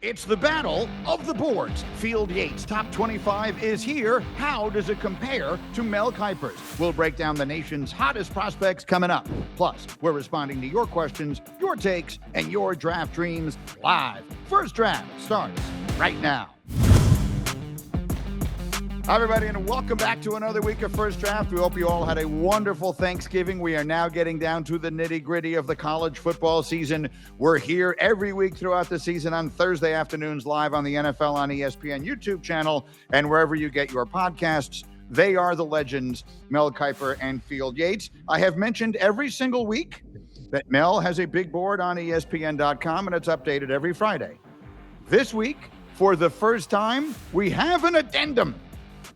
It's the battle of the boards. Field Yates' top 25 is here. How does it compare to Mel Kiper's? We'll break down the nation's hottest prospects coming up. Plus, we're responding to your questions, your takes, and your draft dreams live. First Draft starts right now. Hi, everybody, and welcome back to another week of First Draft. We hope you all had a wonderful Thanksgiving. We are now getting down to the nitty-gritty of the college football season. We're here every week throughout the season on Thursday afternoons live on the NFL on ESPN YouTube channel and wherever you get your podcasts. They are the legends, Mel Kiper and Field Yates. I have mentioned every single week that Mel has a big board on ESPN.com, and it's updated every Friday. This week, for the first time, we have an addendum.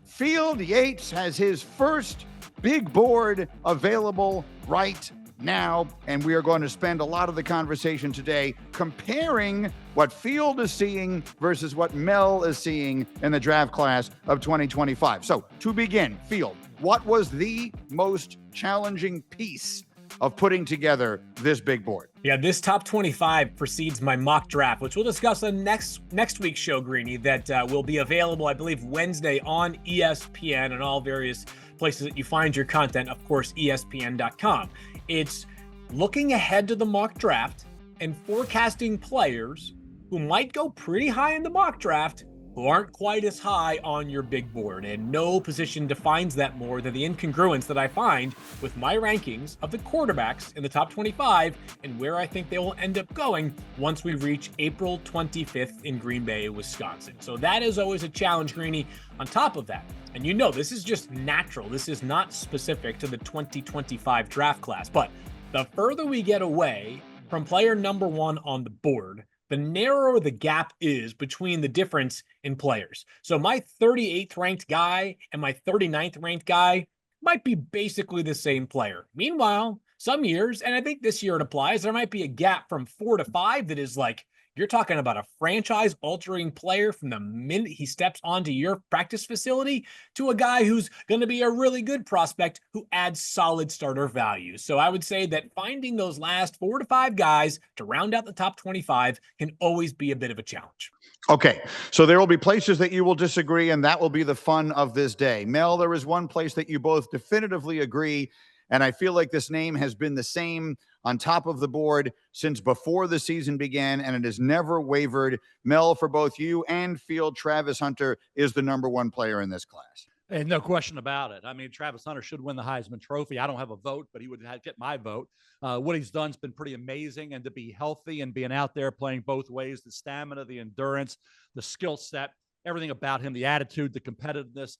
Field Yates has his first big board available right now, and we are going to spend a lot of the conversation today comparing what Field is seeing versus what Mel is seeing in the draft class of 2025. So to begin, Field, what was the most challenging piece of putting together this big board? Yeah, this top 25 precedes my mock draft, which we'll discuss on next week's show, Greeny, that will be available, I believe, Wednesday on ESPN and all various places that you find your content, of course, ESPN.com. It's looking ahead to the mock draft and forecasting players who might go pretty high in the mock draft who aren't quite as high on your big board. And no position defines that more than the incongruence that I find with my rankings of the quarterbacks in the top 25 and where I think they will end up going once we reach April 25th in Green Bay, Wisconsin. So that is always a challenge, Greeny. On top of that, and you know, this is just natural. This is not specific to the 2025 draft class, but the further we get away from player number one on the board, the narrower the gap is between the difference in players. So my 38th ranked guy and my 39th ranked guy might be basically the same player. Meanwhile, some years, and I think this year it applies, there might be a gap from 4 to 5 that is like, you're talking about a franchise-altering player from the minute he steps onto your practice facility to a guy who's going to be a really good prospect who adds solid starter value. So I would say that finding those last 4 to 5 guys to round out the top 25 can always be a bit of a challenge. Okay, so there will be places that you will disagree, and that will be the fun of this day. Mel, there is one place that you both definitively agree, and I feel like this name has been the same on top of the board since before the season began, and it has never wavered. Mel, for both you and Field, Travis Hunter is the number one player in this class. And no question about it. I mean, Travis Hunter should win the Heisman Trophy. I don't have a vote, but he would get my vote. What he's done has been pretty amazing, and to be healthy and being out there playing both ways, the stamina, the endurance, the skill set, everything about him, the attitude, the competitiveness,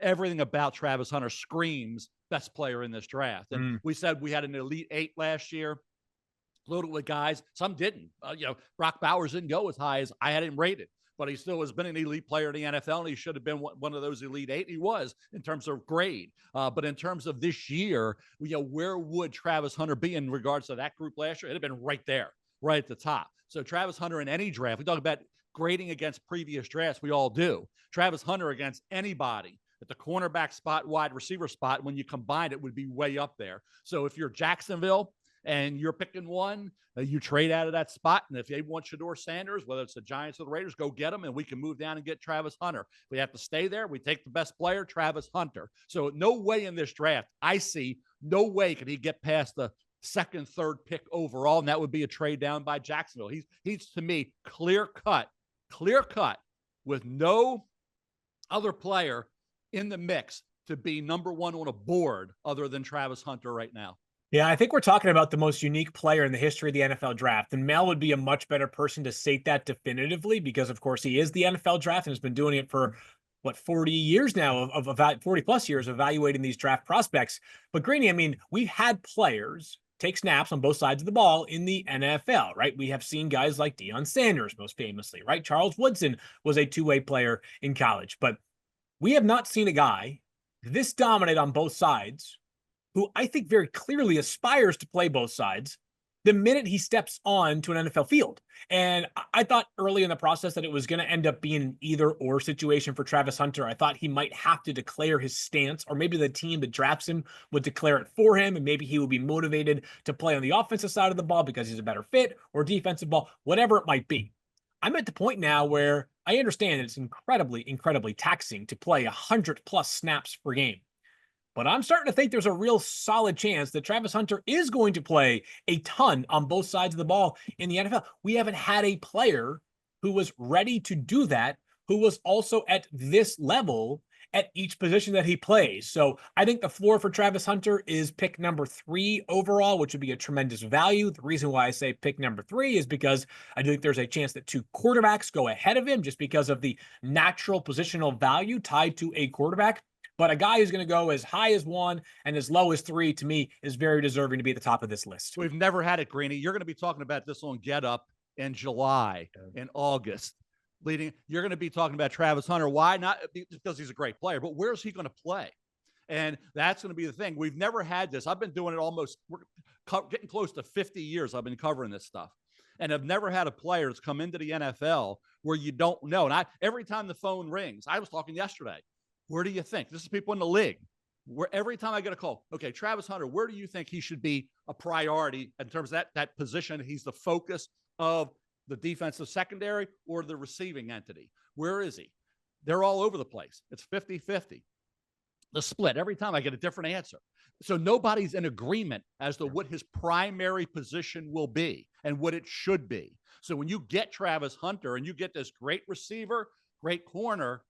everything about Travis Hunter screams best player in this draft. And we said we had an Elite 8 last year, loaded with guys. Some didn't. Brock Bowers didn't go as high as I had him rated, but he still has been an elite player in the NFL, and he should have been one of those Elite 8. He was in terms of grade. But in terms of this year, where would Travis Hunter be in regards to that group last year? It'd have been right there, right at the top. So Travis Hunter in any draft, we talk about grading against previous drafts, we all do. Travis Hunter against anybody at the cornerback spot, wide receiver spot, when you combine it, would be way up there. So if you're Jacksonville and you're picking one, you trade out of that spot. And if they want Shedeur Sanders, whether it's the Giants or the Raiders, go get them, and we can move down and get Travis Hunter. If we have to stay there, we take the best player, Travis Hunter. So no way in this draft, I see no way could he get past the second, third pick overall, and that would be a trade down by Jacksonville. He's to me, clear cut with no other player in the mix to be number one on a board other than Travis Hunter right now. Yeah, I think we're talking about the most unique player in the history of the NFL draft. And Mel would be a much better person to state that definitively because, of course, he is the NFL draft and has been doing it for, 40 years now, of 40 plus years evaluating these draft prospects. But Greeny, I mean, we've had players take snaps on both sides of the ball in the NFL, right? We have seen guys like Deion Sanders, most famously, right? Charles Woodson was a two-way player in college. But we have not seen a guy this dominant on both sides who I think very clearly aspires to play both sides the minute he steps on to an NFL field. And I thought early in the process that it was going to end up being an either or situation for Travis Hunter. I thought he might have to declare his stance, or maybe the team that drafts him would declare it for him. And maybe he would be motivated to play on the offensive side of the ball because he's a better fit, or defensive ball, whatever it might be. I'm at the point now where I understand it's incredibly, incredibly taxing to play 100+ snaps per game. But I'm starting to think there's a real solid chance that Travis Hunter is going to play a ton on both sides of the ball in the NFL. We haven't had a player who was ready to do that, who was also at this level at each position that he plays. So I think the floor for Travis Hunter is pick number 3 overall, which would be a tremendous value. The reason why I say pick number 3 is because I do think there's a chance that 2 quarterbacks go ahead of him just because of the natural positional value tied to a quarterback. But a guy who's going to go as high as 1 and as low as 3, to me, is very deserving to be at the top of this list. We've never had it, Greeny. You're going to be talking about this on Get Up in July, in August. You're going to be talking about Travis Hunter. Why not? Because he's a great player, but where's he going to play? And that's going to be the thing. We've never had this. I've been doing it we're getting close to 50 years. I've been covering this stuff. And I've never had a player that's come into the NFL where you don't know. And every time the phone rings, I was talking yesterday. Where do you think? This is people in the league. Where every time I get a call, okay, Travis Hunter, where do you think he should be a priority in terms of that position? He's the focus of the defensive secondary or the receiving entity. Where is he? They're all over the place. It's 50-50. The split. Every time I get a different answer. So nobody's in agreement as to what his primary position will be and what it should be. So when you get Travis Hunter and you get this great receiver, great corner,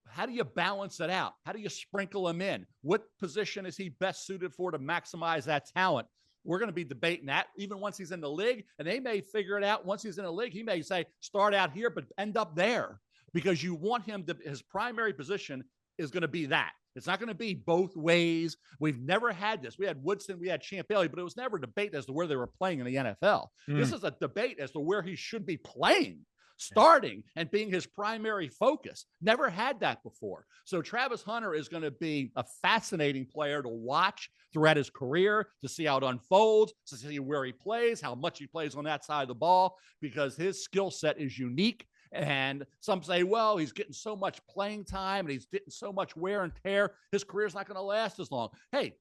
how do you balance it out? How do you sprinkle him in? What position is he best suited for to maximize that talent? We're going to be debating that even once he's in the league, and they may figure it out. Once he's in the league, he may say, start out here, but end up there, because you want him to, his primary position is going to be that. It's not going to be both ways. We've never had this. We had Woodson, we had Champ Bailey, but it was never a debate as to where they were playing in the NFL. This is a debate as to where he should be playing, starting and being his primary focus. Never had that before. So Travis Hunter is going to be a fascinating player to watch throughout his career, to see how it unfolds, to see where he plays, how much he plays on that side of the ball, because his skill set is unique. And some say, well, he's getting so much playing time and he's getting so much wear and tear, his career's not going to last as long. Hey,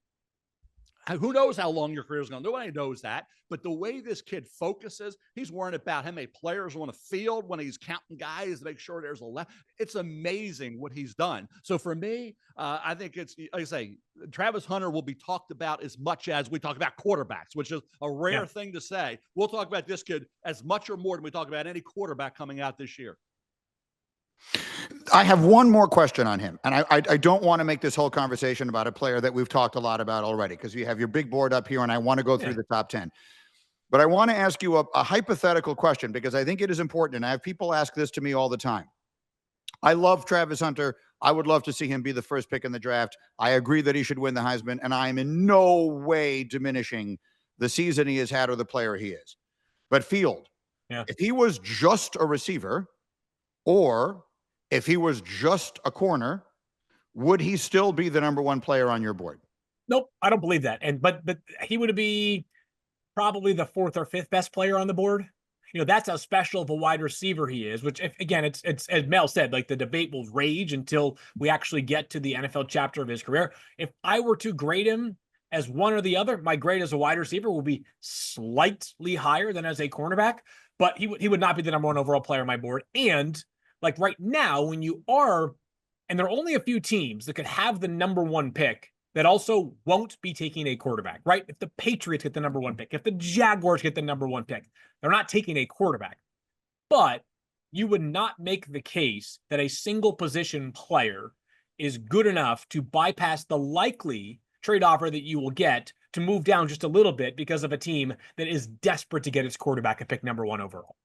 who knows how long your career is going to? Nobody knows that. But the way this kid focuses, he's worrying about how many players on the field when he's counting guys to make sure there's a left. It's amazing what he's done. So for me, I think it's, like I say, Travis Hunter will be talked about as much as we talk about quarterbacks, which is a rare thing to say. We'll talk about this kid as much or more than we talk about any quarterback coming out this year. I have one more question on him, and I don't want to make this whole conversation about a player that we've talked a lot about already, because you have your big board up here, and I want to go through the top 10. But I want to ask you a hypothetical question, because I think it is important, and I have people ask this to me all the time. I love Travis Hunter. I would love to see him be the first pick in the draft. I agree that he should win the Heisman, and I am in no way diminishing the season he has had or the player he is. But Field, if he was just a receiver, or if he was just a corner, would he still be the number 1 player on your board? Nope, I don't believe that. But he would be probably the 4th or 5th best player on the board. You know, that's how special of a wide receiver he is, which, again, it's as Mel said, like, the debate will rage until we actually get to the NFL chapter of his career. If I were to grade him as one or the other, my grade as a wide receiver will be slightly higher than as a cornerback, but he would not be the number 1 overall player on my board. And like right now, when you are, and there are only a few teams that could have the number 1 pick that also won't be taking a quarterback, right? If the Patriots get the number 1 pick, if the Jaguars get the number 1 pick, they're not taking a quarterback. But you would not make the case that a single position player is good enough to bypass the likely trade offer that you will get to move down just a little bit because of a team that is desperate to get its quarterback at pick number 1 overall.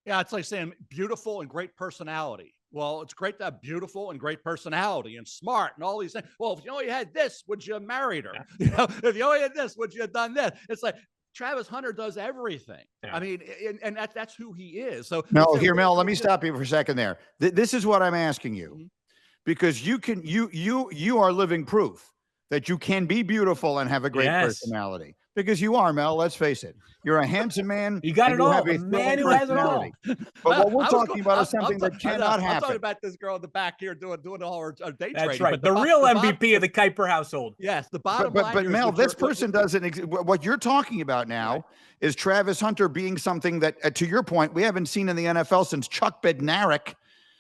Yeah, it's like saying beautiful and great personality. Well, it's great to have beautiful and great personality and smart and all these things. Well, if you only had this, would you have married her? You know, if you only had this, would you have done this? It's like Travis Hunter does everything. I mean, and that's who he is. So no, here, Mel, let me stop you for a second there. This is what I'm asking you, because you are living proof that you can be beautiful and have a great personality. Because you are, Mel. Let's face it. You're a handsome man. You got and it all. Have The a man thrilling who has it all. personality. But what we're talking about is something that cannot happen. I'm talking about this girl in the back here doing all her day That's trading. right. The real MVP of the Kiper household. Yes, the bottom line. But Mel, this person doesn't. What you're talking about now is Travis Hunter being something that, to your point, we haven't seen in the NFL since Chuck Bednarik.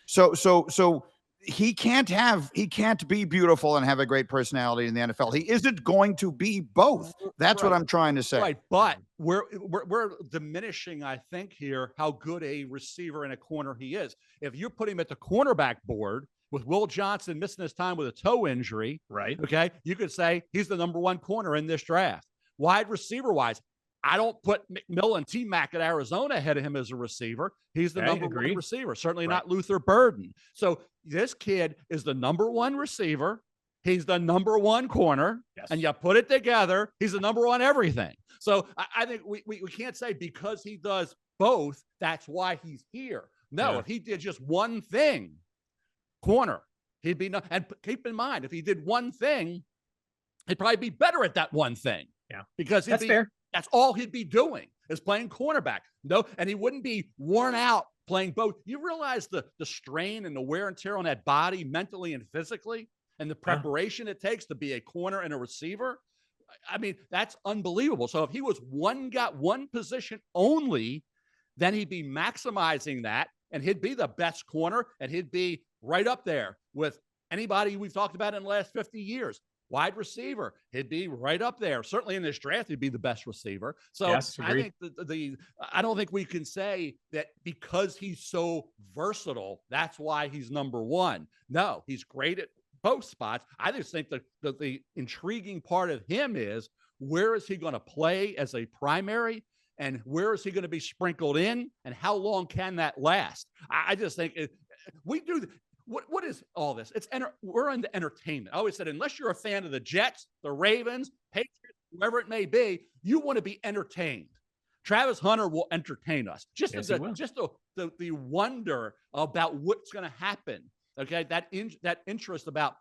So he can't be beautiful and have a great personality in the NFL. He isn't going to be both. That's what I'm trying to say. Right, but we're diminishing, I think, here how good a receiver and a corner he is. If you put him at the cornerback board with Will Johnson missing his time with a toe injury, right? Okay, you could say he's the number one corner in this draft. Wide receiver wise, I don't put McMillan, T-Mac at Arizona ahead of him as a receiver. He's the number one receiver, certainly not Luther Burden. So this kid is the number one receiver. He's the number one corner. Yes. And you put it together, he's the number one everything. So I think we can't say because he does both, that's why he's here. No, if he did just one thing, corner, he'd be and keep in mind, if he did one thing, he'd probably be better at that one thing. Yeah. Because that's fair. That's all he'd be doing is playing cornerback. No, and he wouldn't be worn out playing both. You realize the strain and the wear and tear on that body mentally and physically and the preparation it takes to be a corner and a receiver. I mean, that's unbelievable. So if he was one position only, then he'd be maximizing that and he'd be the best corner and he'd be right up there with anybody we've talked about in the last 50 years. Wide receiver, he'd be right up there. Certainly in this draft, he'd be the best receiver. So yes, I think I don't think we can say that because he's so versatile, that's why he's number one. No, he's great at both spots. I just think the intriguing part of him is where is he going to play as a primary and where is he going to be sprinkled in and how long can that last? I just think we do. What is all this? We're into entertainment. I always said, unless you're a fan of the Jets, the Ravens, Patriots, whoever it may be, you want to be entertained. Travis Hunter will entertain us. Just the wonder about what's going to happen. Okay, that interest about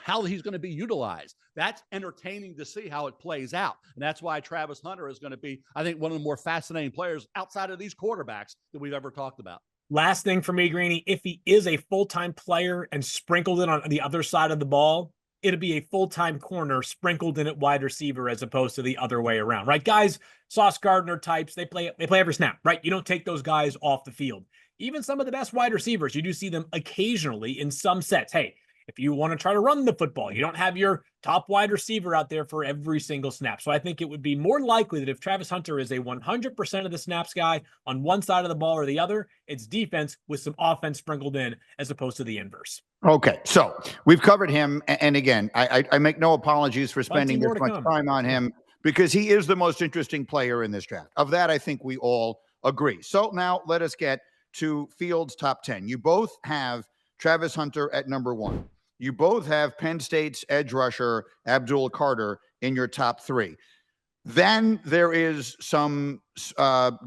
how he's going to be utilized. That's entertaining to see how it plays out. And that's why Travis Hunter is going to be, I think, one of the more fascinating players outside of these quarterbacks that we've ever talked about. Last thing for me, Greeny, if he is a full-time player and sprinkled in on the other side of the ball, it'd be a full-time corner sprinkled in at wide receiver as opposed to the other way around, right? Guys, Sauce Gardner types, they play every snap, right? You don't take those guys off the field. Even some of the best wide receivers, you do see them occasionally in some sets. Hey, if you want to try to run the football, you don't have your top wide receiver out there for every single snap. So I think it would be more likely that if Travis Hunter is a 100% of the snaps guy on one side of the ball or the other, it's defense with some offense sprinkled in as opposed to the inverse. Okay, so we've covered him. And again, I make no apologies for spending this much time on him because he is the most interesting player in this draft. Of that, I think we all agree. So now let us get to Field's top 10. You both have Travis Hunter at number 1. You both have Penn State's edge rusher, Abdul Carter, in your top 3. Then there is some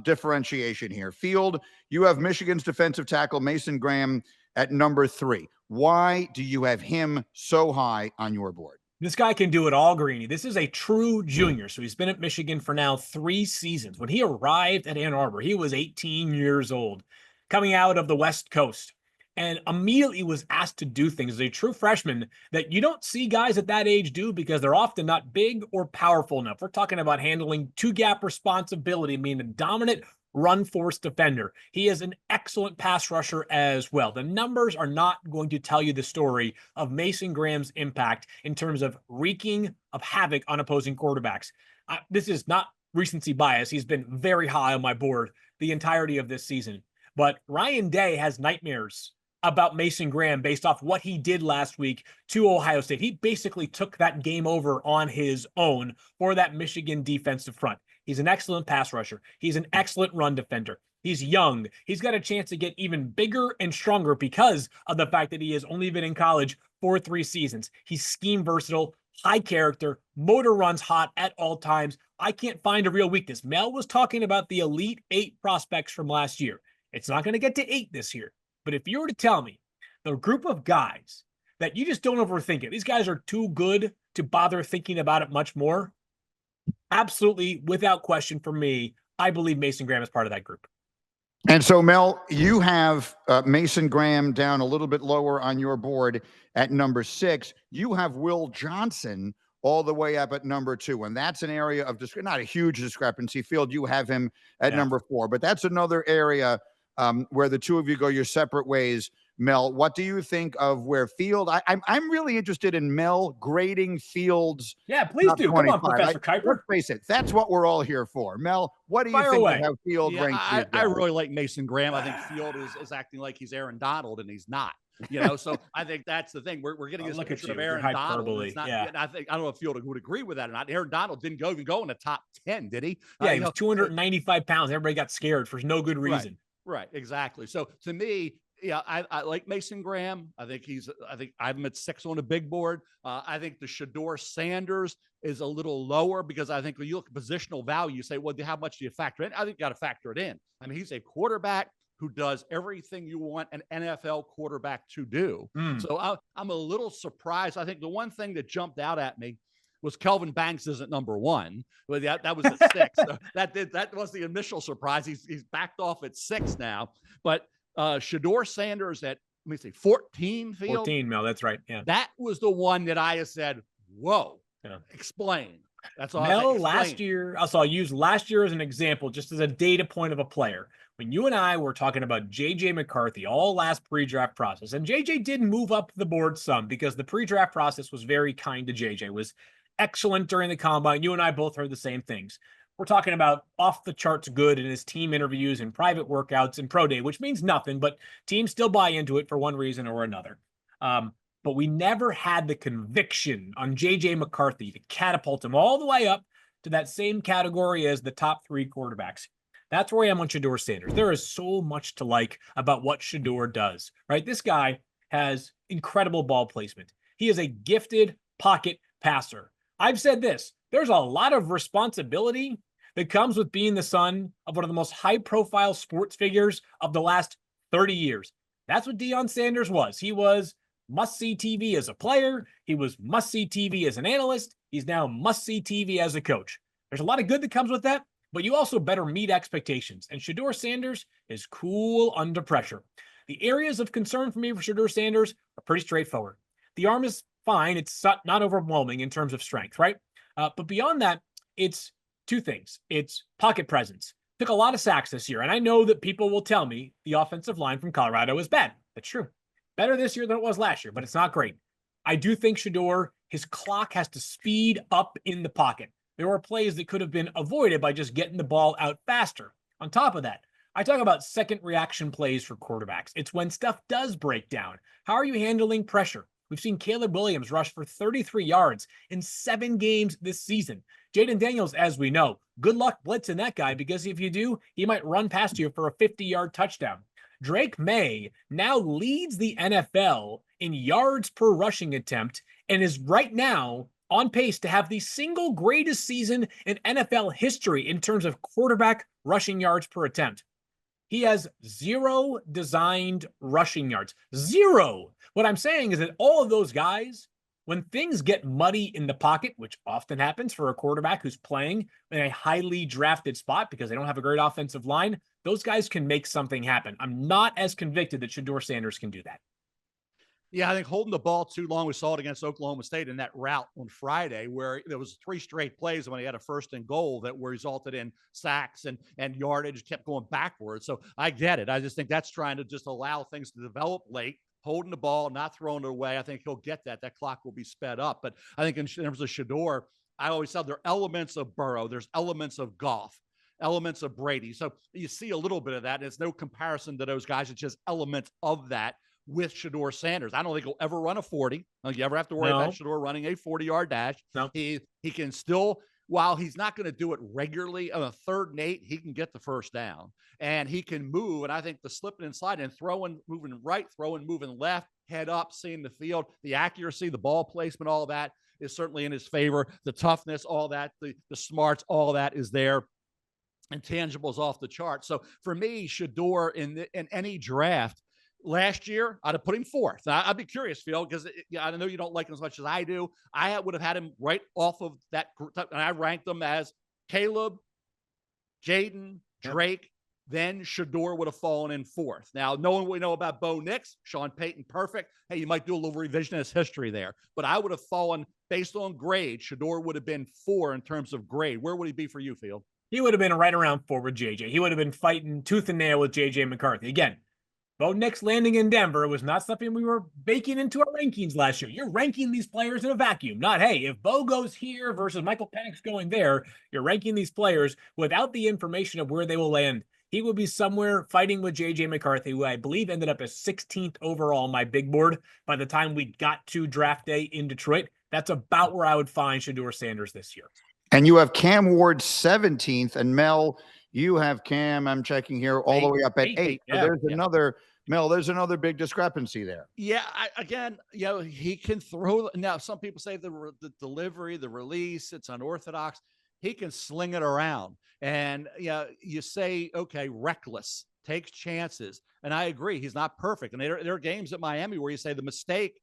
differentiation here. Field, you have Michigan's defensive tackle, Mason Graham, at number 3. Why do you have him so high on your board? This guy can do it all, Greeny. This is a true junior. So he's been at Michigan for now 3 seasons. When he arrived at Ann Arbor, he was 18 years old, coming out of the West Coast. And immediately was asked to do things as a true freshman that you don't see guys at that age do because they're often not big or powerful enough. We're talking about handling 2-gap responsibility, meaning a dominant run force defender. He is an excellent pass rusher as well. The numbers are not going to tell you the story of Mason Graham's impact in terms of wreaking of havoc on opposing quarterbacks. This is not recency bias. He's been very high on my board the entirety of this season. But Ryan Day has nightmares about Mason Graham based off what he did last week to Ohio State. He basically took that game over on his own for that Michigan defensive front. He's an excellent pass rusher. He's an excellent run defender. He's young. He's got a chance to get even bigger and stronger because of the fact that he has only been in college for 3 seasons. He's scheme versatile, high character, motor runs hot at all times. I can't find a real weakness. Mel was talking about the Elite 8 prospects from last year. It's not going to get to 8 this year. But if you were to tell me the group of guys that you just don't overthink it, these guys are too good to bother thinking about it much more, Absolutely, without question for me, I believe Mason Graham is part of that group. And so, Mel, you have Mason Graham down a little bit lower on your board at number 6. You have Will Johnson all the way up at number 2. And that's an area of not a huge discrepancy. Field, you have him at number 4. But that's another area where the two of you go your separate ways. Mel, what do you think of where Field? I'm really interested in Mel grading Fields. Yeah, please do. Come on, Professor Kiper. Let's face it, that's what we're all here for. Mel, what do you think of how Field ranks? I really like Mason Graham. I think Field is acting like he's Aaron Donald, and he's not. So I think that's the thing. We're getting this picture of Aaron Donald. It's not, and I don't know if Field would agree with that or not. Aaron Donald didn't even go in the top 10, did he? Yeah, he was 295 pounds. Everybody got scared for no good reason. Right, exactly. So to me, I like Mason Graham. I think I have him at 6 on the big board. I think the Shedeur Sanders is a little lower because I think when you look at positional value, you say, well, how much do you factor in? I think you got to factor it in. I mean, he's a quarterback who does everything you want an NFL quarterback to do. So I'm a little surprised. I think the one thing that jumped out at me was Kelvin Banks isn't number 1. But that was at 6. So that was the initial surprise. He's backed off at 6 now. But Shedeur Sanders at, 14, Field? 14, Mel, that's right. Yeah. That was the one that I said, whoa, explain. That's all. Mel, last year, I'll use last year as an example, just as a data point of a player. When you and I were talking about J.J. McCarthy all last pre-draft process, and J.J. did move up the board some because the pre-draft process was very kind to J.J., was excellent during the combine. You and I both heard the same things. We're talking about off the charts good in his team interviews and private workouts and pro day, which means nothing, but teams still buy into it for one reason or another. But we never had the conviction on J.J. McCarthy to catapult him all the way up to that same category as the top 3 quarterbacks. That's where I am on Shedeur Sanders. There is so much to like about what Shedeur does, right? This guy has incredible ball placement. He is a gifted pocket passer. I've said this, there's a lot of responsibility that comes with being the son of one of the most high-profile sports figures of the last 30 years. That's what Deion Sanders was. He was must-see TV as a player. He was must-see TV as an analyst. He's now must-see TV as a coach. There's a lot of good that comes with that, but you also better meet expectations. And Shedeur Sanders is cool under pressure. The areas of concern for me for Shedeur Sanders are pretty straightforward. The arm is fine. It's not overwhelming in terms of strength, right? But beyond that, it's 2 things. It's pocket presence. Took a lot of sacks this year, and I know that people will tell me the offensive line from Colorado is bad. That's true. Better this year than it was last year, but it's not great. I do think Shedeur, his clock has to speed up in the pocket. There were plays that could have been avoided by just getting the ball out faster. On top of that, I talk about second reaction plays for quarterbacks. It's when stuff does break down. How are you handling pressure? We've seen Caleb Williams rush for 33 yards in 7 games this season. Jaden Daniels, as we know, good luck blitzing that guy because if you do, he might run past you for a 50-yard touchdown. Drake May now leads the NFL in yards per rushing attempt and is right now on pace to have the single greatest season in NFL history in terms of quarterback rushing yards per attempt. He has 0 designed rushing yards. 0. What I'm saying is that all of those guys, when things get muddy in the pocket, which often happens for a quarterback who's playing in a highly drafted spot because they don't have a great offensive line, those guys can make something happen. I'm not as convicted that Shedeur Sanders can do that. Yeah, I think holding the ball too long, we saw it against Oklahoma State in that route on Friday where there was 3 straight plays when he had a 1st and goal that resulted in sacks and yardage, kept going backwards. So I get it. I just think that's trying to just allow things to develop late, holding the ball, not throwing it away. I think he'll get that. That clock will be sped up. But I think in terms of Shedeur, I always said there are elements of Burrow. There's elements of Goff, elements of Brady. So you see a little bit of that. It's no comparison to those guys. It's just elements of that with Shedeur Sanders. I don't think he'll ever run a 40. Don't you ever have to worry about Shedeur running a 40-yard dash. No. He can still, while he's not going to do it regularly, on a 3rd and 8, he can get the 1st down. And he can move. And I think the slipping and sliding and throwing, moving right, throwing, moving left, head up, seeing the field, the accuracy, the ball placement, all that is certainly in his favor. The toughness, all that, the smarts, all that is there. Intangibles off the chart. So for me, Shedeur in any draft, last year, I'd have put him fourth. I'd be curious, Phil, because I know you don't like him as much as I do. I would have had him right off of that group, and I ranked them as Caleb, Jaden, Drake, then Shedeur would have fallen in fourth. Now, knowing what we know about Bo Nix, Sean Payton, perfect. Hey, you might do a little revisionist history there. But I would have fallen, based on grade, Shedeur would have been 4 in terms of grade. Where would he be for you, Field? He would have been right around 4 with JJ. He would have been fighting tooth and nail with JJ McCarthy. Again, Bo Nix landing in Denver was not something we were baking into our rankings last year. You're ranking these players in a vacuum, not, hey, if Bo goes here versus Michael Penix going there, you're ranking these players without the information of where they will land. He will be somewhere fighting with JJ McCarthy, who I believe ended up as 16th overall on my big board by the time we got to draft day in Detroit. That's about where I would find Shedeur Sanders this year. And you have Cam Ward 17th, and Mel, you have Cam, I'm checking here, all the way up at 8. So there's another, Mel, there's another big discrepancy there. Yeah, he can throw. Now, some people say the delivery, the release, it's unorthodox. He can sling it around. And you say, okay, reckless, takes chances. And I agree, he's not perfect. And there are games at Miami where you say the mistake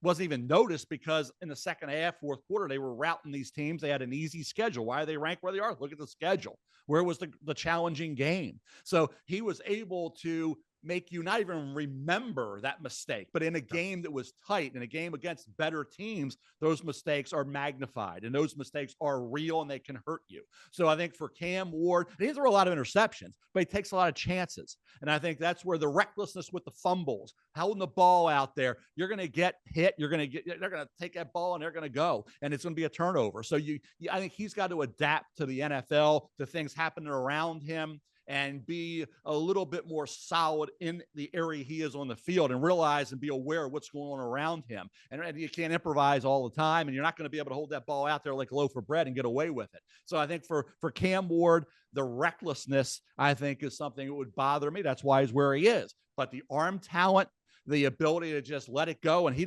wasn't even noticed because in the second half, fourth quarter, they were routing these teams. They had an easy schedule. Why are they ranked where they are? Look at the schedule. Where was the challenging game? So he was able to make you not even remember that mistake. But in a game that was tight, in a game against better teams, those mistakes are magnified and those mistakes are real and they can hurt you. So I think for Cam Ward, he doesn't throw a lot of interceptions, but he takes a lot of chances. And I think that's where the recklessness with the fumbles, holding the ball out there, you're going to get hit. They're going to take that ball and they're going to go, and it's going to be a turnover. So I think he's got to adapt to the NFL, to things happening around him, and be a little bit more solid in the area he is on the field and realize and be aware of what's going on around him. And you can't improvise all the time, and you're not going to be able to hold that ball out there like a loaf of bread and get away with it. So I think for Cam Ward, the recklessness, I think, is something that would bother me. That's why he's where he is. But the arm talent, the ability to just let it go, and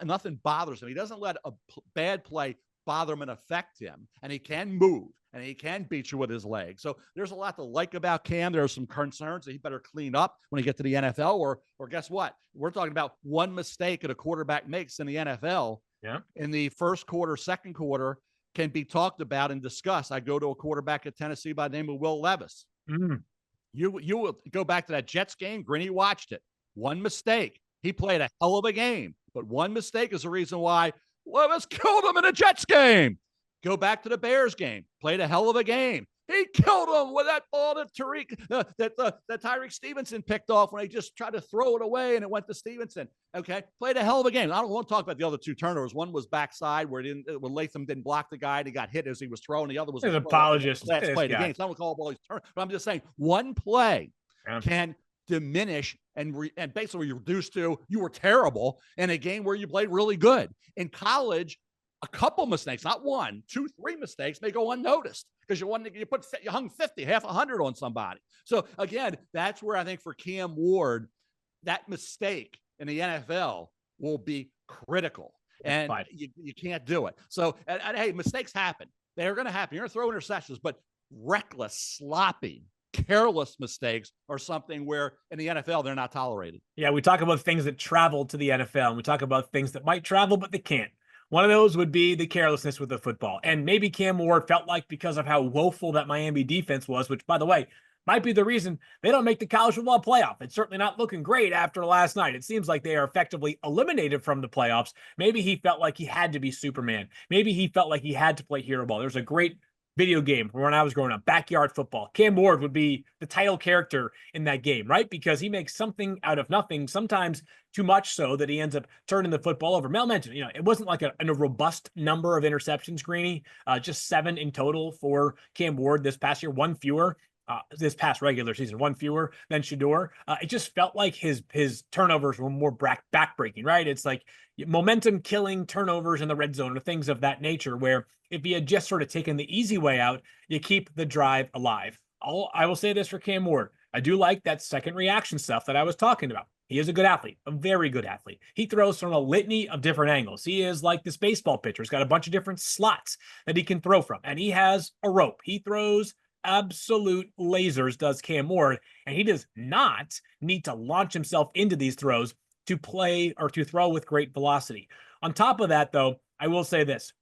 nothing bothers him. He doesn't let a bad play bother him and affect him, and he can move and he can beat you with his legs. So there's a lot to like about Cam. There are some concerns that he better clean up when he gets to the NFL, or guess what? We're talking about one mistake that a quarterback makes in the NFL in the first quarter, second quarter can be talked about and discussed. I go to a quarterback at Tennessee by the name of Will Levis. You will go back to that Jets game. Grinny watched it. One mistake. He played a hell of a game, but one mistake is the reason why Levis killed him in a Jets game. Go back to the Bears game. Played a hell of a game. He killed him with that ball that Tyreek Stevenson picked off when he just tried to throw it away and it went to Stevenson. Okay, played a hell of a game. I don't want to talk about the other two turnovers. One was backside where Latham didn't block the guy and he got hit as he was throwing. The other was an apologist. Last play of the game. So I don't call all these turnovers, but I'm just saying one play can diminish and basically reduce to you were terrible in a game where you played really good. In college, a couple mistakes, not 1, 2, 3 mistakes may go unnoticed because you hung 50, half 100 on somebody. So again, that's where I think for Cam Ward, that mistake in the NFL will be critical, and you can't do it. So and hey, mistakes happen. They're going to happen. You're going to throw interceptions, but reckless, sloppy, careless mistakes are something where in the NFL they're not tolerated. Yeah, we talk about things that travel to the NFL, and we talk about things that might travel but they can't. One of those would be the carelessness with the football. And maybe Cam Ward felt like because of how woeful that Miami defense was, which, by the way, might be the reason they don't make the college football playoff. It's certainly not looking great after last night. It seems like they are effectively eliminated from the playoffs. Maybe he felt like he had to be Superman. Maybe he felt like he had to play hero ball. There's a great video game from when I was growing up, Backyard Football. Cam Ward would be the title character in that game, right? Because he makes something out of nothing, sometimes too much so that he ends up turning the football over. Mel mentioned, it wasn't like a robust number of interceptions, Greeny, just 7 in total for Cam Ward this past year, 1 fewer. This past regular season, 1 fewer than Shedeur. It just felt like his turnovers were more backbreaking, right? It's like momentum killing turnovers in the red zone or things of that nature, where if he had just sort of taken the easy way out, you keep the drive alive. I will say this for Cam Ward. I do like that second reaction stuff that I was talking about. He is a good athlete, a very good athlete. He throws from a litany of different angles. He is like this baseball pitcher. He's got a bunch of different slots that he can throw from, and he has a rope. He throws absolute lasers does Cam Ward, and he does not need to launch himself into these throws to play or to throw with great velocity. On top of that, though, I will say this.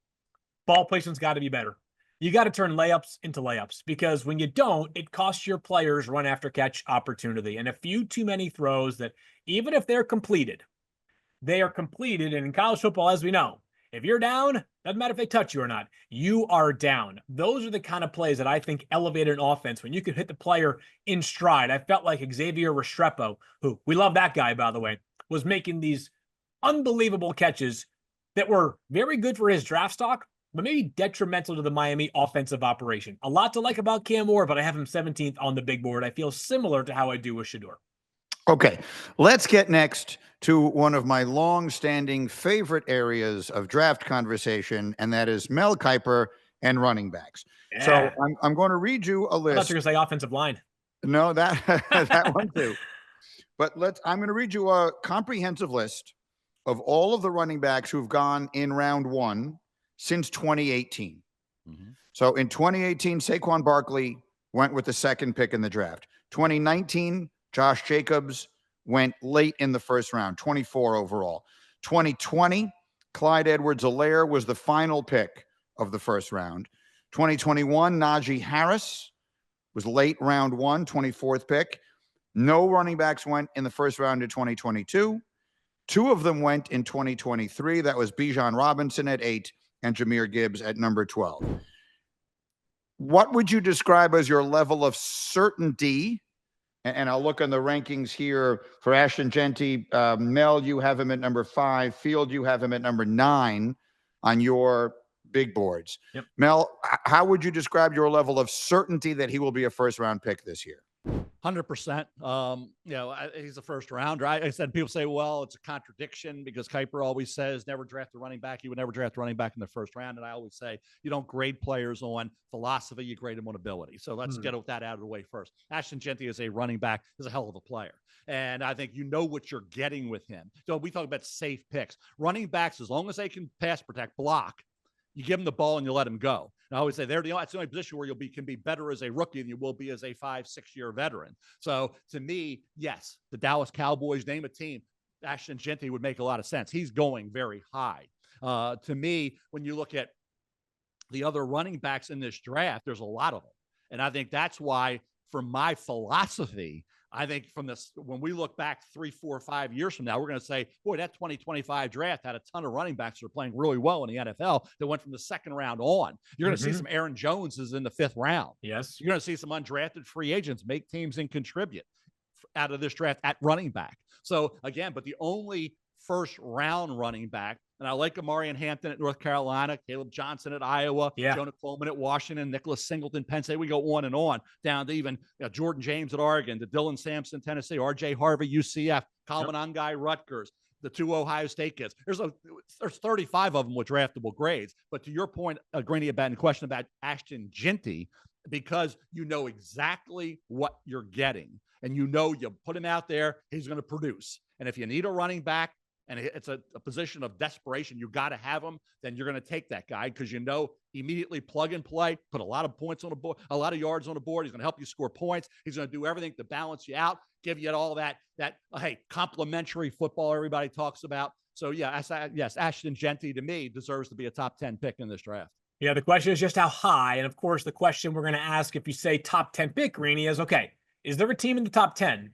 Ball placement's got to be better. You got to turn layups into layups, because when you don't, it costs your players run after catch opportunity. And a few too many throws that, even if they're completed, they are completed. And in college football, as we know, if you're down, doesn't matter if they touch you or not, you are down. Those are the kind of plays that I think elevate an offense when you can hit the player in stride. I felt like Xavier Restrepo, who we love that guy, by the way, was making these unbelievable catches that were very good for his draft stock, but maybe detrimental to the Miami offensive operation. A lot to like about Cam Ward, but I have him 17th on the big board. I feel similar to how I do with Shedeur. Okay, let's get next to one of my long-standing favorite areas of draft conversation, and that is Mel Kiper and running backs. Yeah. So I'm going to read you a list. I thought you were going to say offensive line. No, that that one too. But I'm going to read you a comprehensive list of all of the running backs who've gone in round one since 2018. Mm-hmm. So in 2018, Saquon Barkley went with the second pick in the draft. 2019, Josh Jacobs went late in the first round, 24 overall. 2020, Clyde Edwards-Helaire was the final pick of the first round. 2021, Najee Harris was late round one, 24th pick. No running backs went in the first round in 2022. Two of them went in 2023. That was Bijan Robinson at 8 and Jahmyr Gibbs at number 12. What would you describe as your level of certainty? And I'll look on the rankings here for Ashton Jeanty. Mel, you have him at number 5. Field, you have him at number 9 on your big boards. Yep. Mel, how would you describe your level of certainty that he will be a first-round pick this year? 100%. He's a first rounder. I said, people say, well, it's a contradiction because Kiper always says never draft a running back. He would never draft a running back in the first round. And I always say, you don't grade players on philosophy, you grade them on ability. So let's get that out of the way first. Ashton Jeanty is a running back, is a hell of a player. And I think you know what you're getting with him. So we talk about safe picks. Running backs, as long as they can pass protect, block, you give them the ball and you let them go. And I always say that's the only position where can be better as a rookie than you will be as a 5-6 year veteran. So to me, yes, the Dallas Cowboys, name a team, Ashton Jeanty would make a lot of sense. He's going very high. To me, when you look at the other running backs in this draft, there's a lot of them. And I think that's why, for my philosophy, I think from this, when we look back 3, 4, 5 years from now, we're going to say, boy, that 2025 draft had a ton of running backs that are playing really well in the NFL that went from the second round on. You're going to see some Aaron Joneses in the 5th round. Yes. You're going to see some undrafted free agents make teams and contribute out of this draft at running back. So again, but the only first round running back, and I like Amarian Hampton at North Carolina, Caleb Johnson at Iowa, Jonah Coleman at Washington, Nicholas Singleton, Penn State. We go on and on down to even Jordan James at Oregon, to Dylan Sampson, Tennessee, R.J. Harvey, UCF, Coleman Ungai, Rutgers, the 2 Ohio State kids. There's 35 of them with draftable grades. But to your point, Greeny, about a question about Ashton Jeanty, because you know exactly what you're getting, and you know you put him out there, he's going to produce. And if you need a running back, and it's a position of desperation, you got to have him, then you're going to take that guy because you know immediately plug and play, put a lot of points on the board, a lot of yards on the board. He's going to help you score points. He's going to do everything to balance you out, give you all that hey, complimentary football everybody talks about. So yes, Ashton Jeanty to me deserves to be a top 10 pick in this draft. Yeah, the question is just how high. And of course, the question we're going to ask if you say top 10 pick, Greeny, is, okay, is there a team in the top 10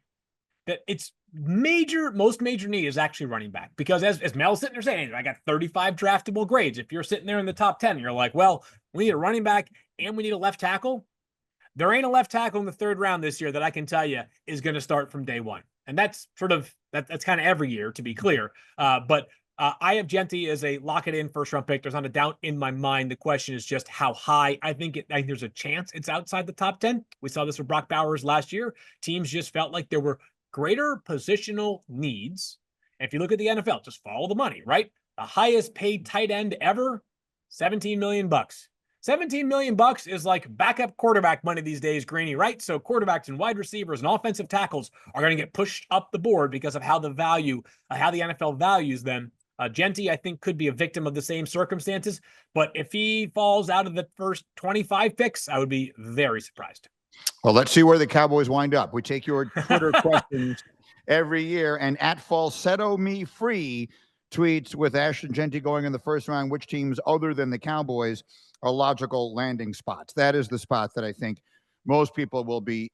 that its most major need is actually running back? Because as Mel's sitting there saying, I got 35 draftable grades. If you're sitting there in the top 10, you're like, well, we need a running back and we need a left tackle. There ain't a left tackle in the 3rd round this year that I can tell you is going to start from day one. And that's that's kind of every year, to be clear. But I have Jeanty as a lock it in first round pick. There's not a doubt in my mind. The question is just how high. I think there's a chance it's outside the top 10. We saw this with Brock Bowers last year. Teams just felt like there were greater positional needs. And if you look at the NFL, just follow the money, right? The highest paid tight end ever, $17 million. $17 million is like backup quarterback money these days, Greeny, right? So quarterbacks and wide receivers and offensive tackles are going to get pushed up the board because of how the NFL values them. Jeanty, I think, could be a victim of the same circumstances, but if he falls out of the first 25 picks, I would be very surprised. Well, let's see where the Cowboys wind up. We take your Twitter questions every year, and at Falsetto Me Free tweets with Ashton Jeanty going in the first round, which teams other than the Cowboys are logical landing spots. That is the spot that I think most people will be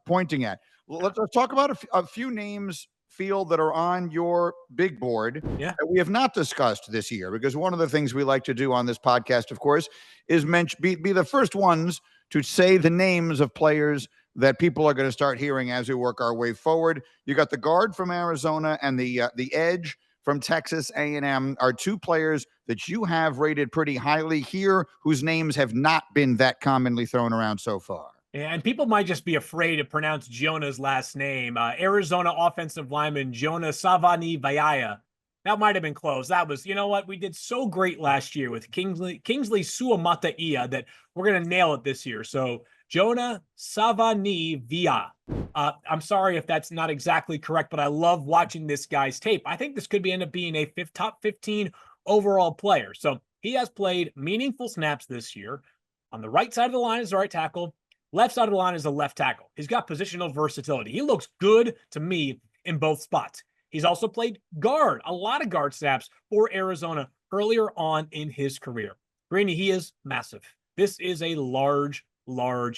pointing at. Let's talk about a few names, Field, that are on your big board that we have not discussed this year, because one of the things we like to do on this podcast, of course, is be the first ones to say the names of players that people are going to start hearing as we work our way forward. You got the guard from Arizona and the edge from Texas A&M are two players that you have rated pretty highly here, whose names have not been that commonly thrown around so far. And people might just be afraid to pronounce Jonah's last name. Arizona offensive lineman Jonah Savaiinaea. That might have been close. That was, you know what? We did so great last year with Kingsley Suamataia that we're going to nail it this year. So Jonah Savaiinaea. I'm sorry if that's not exactly correct, but I love watching this guy's tape. I think this could end up being a top 15 overall player. So he has played meaningful snaps this year. On the right side of the line is the right tackle. Left side of the line is the left tackle. He's got positional versatility. He looks good to me in both spots. He's also played guard, a lot of guard snaps for Arizona earlier on in his career. Greeny, he is massive. This is a large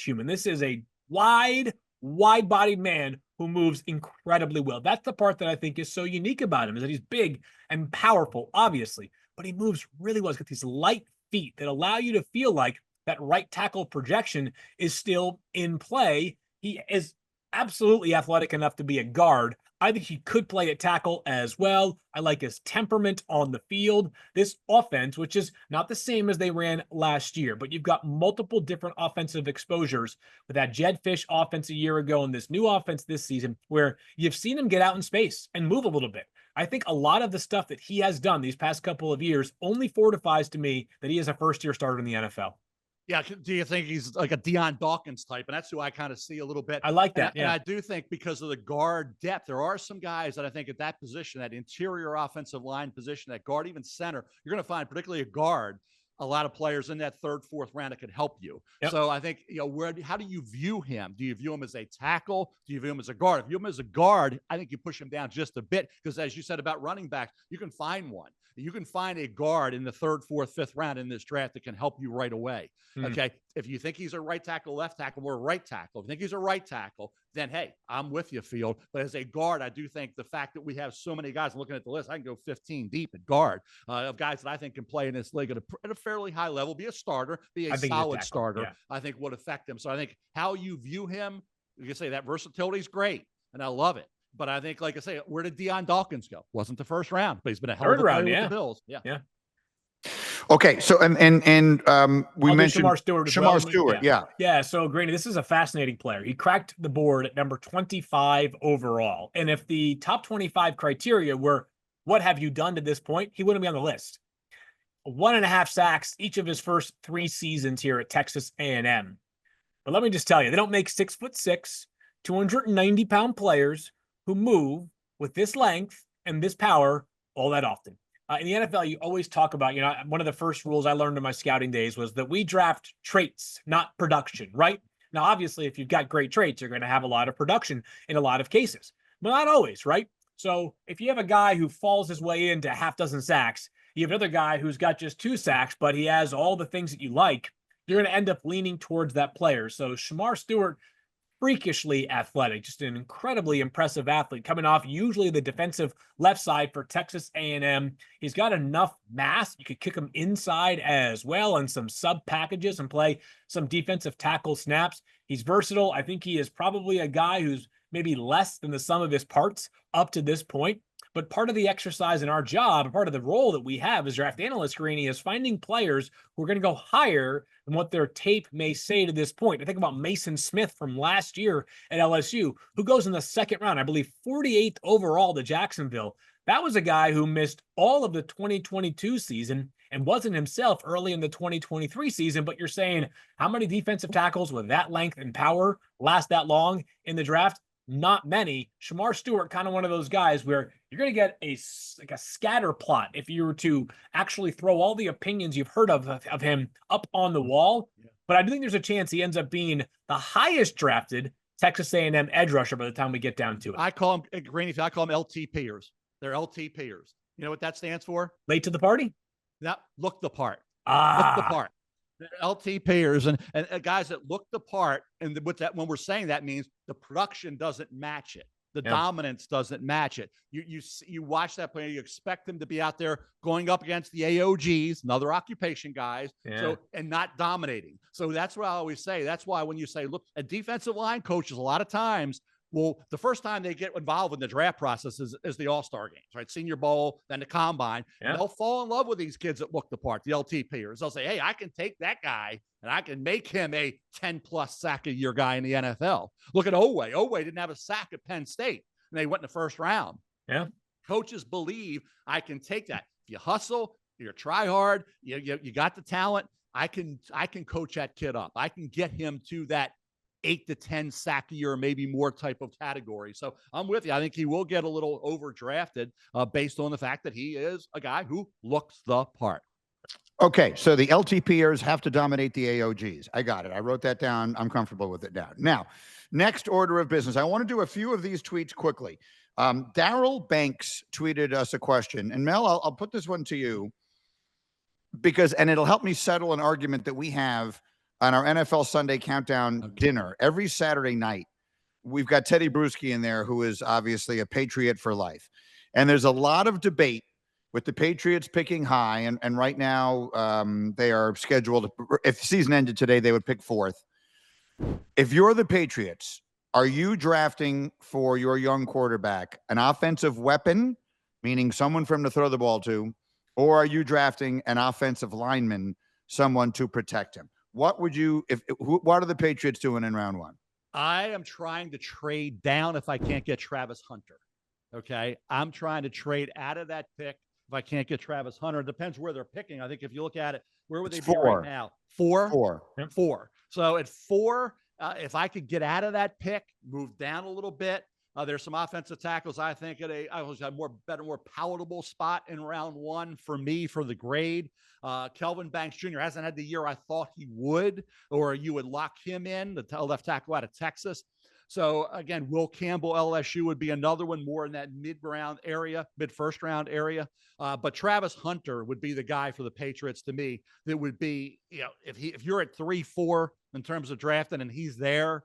human. This is a wide-bodied man who moves incredibly well. That's the part that I think is so unique about him, is that he's big and powerful, obviously, but he moves really well. He's got these light feet that allow you to feel like that right tackle projection is still in play. He is absolutely athletic enough to be a guard. I think he could play at tackle as well. I like his temperament on the field. This offense, which is not the same as they ran last year, but you've got multiple different offensive exposures with that Jed Fish offense a year ago and this new offense this season, where you've seen him get out in space and move a little bit. I think a lot of the stuff that he has done these past couple of years only fortifies to me that he is a first-year starter in the NFL. Yeah, do you think he's like a Deion Dawkins type? And that's who I kind of see a little bit. I like that. And I do think because of the guard depth, there are some guys that I think at that position, that interior offensive line position, that guard, even center, you're going to find, particularly a guard, a lot of players in that third, fourth round that could help you. Yep. So I think, how do you view him? Do you view him as a tackle? Do you view him as a guard? If you view him as a guard, I think you push him down just a bit, because as you said about running backs, you can find one. You can find a guard in the third, fourth, fifth round in this draft that can help you right away. Okay. If you think he's a right tackle, left tackle, or right tackle, if you think he's a right tackle, then hey, I'm with you, Field. But as a guard, I do think the fact that we have so many guys, looking at the list, I can go 15 deep at guard, of guys that I think can play in this league at a fairly high level, be a starter, be a solid starter, I think would affect him. So I think how you view him, you can say that versatility is great, and I love it. But I think, like I say, where did Deion Dawkins go? Wasn't the first round, but he's been a hell of a player with the Bills. Yeah. Okay, so and we mentioned Shemar Stewart. Shemar Stewart, yeah. So Greeny, this is a fascinating player. He cracked the board at number 25 overall, and if the top 25 criteria were what have you done to this point, he wouldn't be on the list. 1.5 sacks each of his first 3 seasons here at Texas A&M. But let me just tell you, they don't make 6'6", 290-pound players who move with this length and this power all that often. In the NFL, you always talk about, one of the first rules I learned in my scouting days was that we draft traits, not production, right? Now, obviously, if you've got great traits, you're going to have a lot of production in a lot of cases, but not always, right? So if you have a guy who falls his way into 6 sacks, you have another guy who's got just 2 sacks, but he has all the things that you like, you're going to end up leaning towards that player. So Shemar Stewart, freakishly athletic, just an incredibly impressive athlete, coming off usually the defensive left side for Texas A&M. He's got enough mass. You could kick him inside as well in some sub packages and play some defensive tackle snaps. He's versatile. I think he is probably a guy who's maybe less than the sum of his parts up to this point. But part of the exercise in our job, part of the role that we have as draft analysts, Greeny, is finding players who are going to go higher than what their tape may say to this point. I think about Mason Smith from last year at LSU, who goes in the 2nd round, I believe 48th overall to Jacksonville. That was a guy who missed all of the 2022 season and wasn't himself early in the 2023 season. But you're saying, how many defensive tackles with that length and power last that long in the draft? not many. Shemar Stewart, kind of one of those guys where you're going to get a scatter plot if you were to actually throw all the opinions you've heard of him up on the wall. Yeah. But I do think there's a chance he ends up being the highest drafted Texas A&M edge rusher by the time we get down to it. I call them LTPers. They're LTPers. You know what that stands for? Late to the party? That look the part. Look the part. They're LTPers and guys that look the part. And with that, when we're saying that means the production doesn't match it. The dominance doesn't match it. You watch that player, you expect them to be out there going up against the AOGs, another occupation guys, and not dominating. So that's what I always say. That's why when you say, look, a defensive line coaches a lot of times, well, the first time they get involved in the draft process is the All-Star games, right? Senior Bowl, then the Combine. Yeah. And they'll fall in love with these kids that look the part, the LTPers. They'll say, hey, I can take that guy and I can make him a 10-plus sack a year guy in the NFL. Look at Owe. Owe didn't have a sack at Penn State, and they went in the first round. Yeah. Coaches believe I can take that. If you hustle, you try hard, you got the talent, I can coach that kid up. I can get him to that 8 to 10 sack a year, maybe more type of category. So I'm with you. I think he will get a little overdrafted based on the fact that he is a guy who looks the part. Okay, so the LTPers have to dominate the AOGs. I got it. I wrote that down. I'm comfortable with it now. Now, next order of business. I want to do a few of these tweets quickly. Daryl Banks tweeted us a question. And Mel, I'll put this one to you and it'll help me settle an argument that we have on our NFL Sunday Countdown dinner. Every Saturday night, we've got Teddy Bruschi in there, who is obviously a Patriot for life. And there's a lot of debate with the Patriots picking high. And right now, they are scheduled, if the season ended today, they would pick 4th. If you're the Patriots, are you drafting for your young quarterback an offensive weapon, meaning someone for him to throw the ball to, or are you drafting an offensive lineman, someone to protect him? What would you, what are the Patriots doing in round 1? I am trying to trade down if I can't get Travis Hunter. Okay. I'm trying to trade out of that pick if I can't get Travis Hunter. It depends where they're picking. I think if you look at it, where would they be right now? 4? 4. So at 4, if I could get out of that pick, move down a little bit. There's some offensive tackles, I think, at a more palatable spot in round 1 for me for the grade. Kelvin Banks Jr. hasn't had the year I thought he would, or you would lock him in, the left tackle out of Texas. So again, Will Campbell, LSU would be another one more in that mid-first round area. But Travis Hunter would be the guy for the Patriots to me. That would be, if you're at 3-4 in terms of drafting and he's there,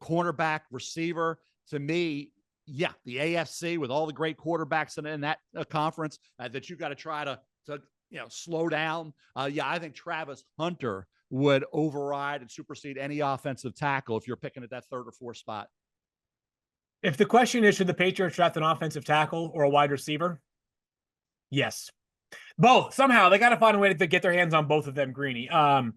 cornerback, receiver. To me, the AFC with all the great quarterbacks in that conference that you got to try to slow down. I think Travis Hunter would override and supersede any offensive tackle if you're picking at that 3rd or 4th spot. If the question is, should the Patriots draft an offensive tackle or a wide receiver? Yes. Both. Somehow they got to find a way to get their hands on both of them, Greeny. What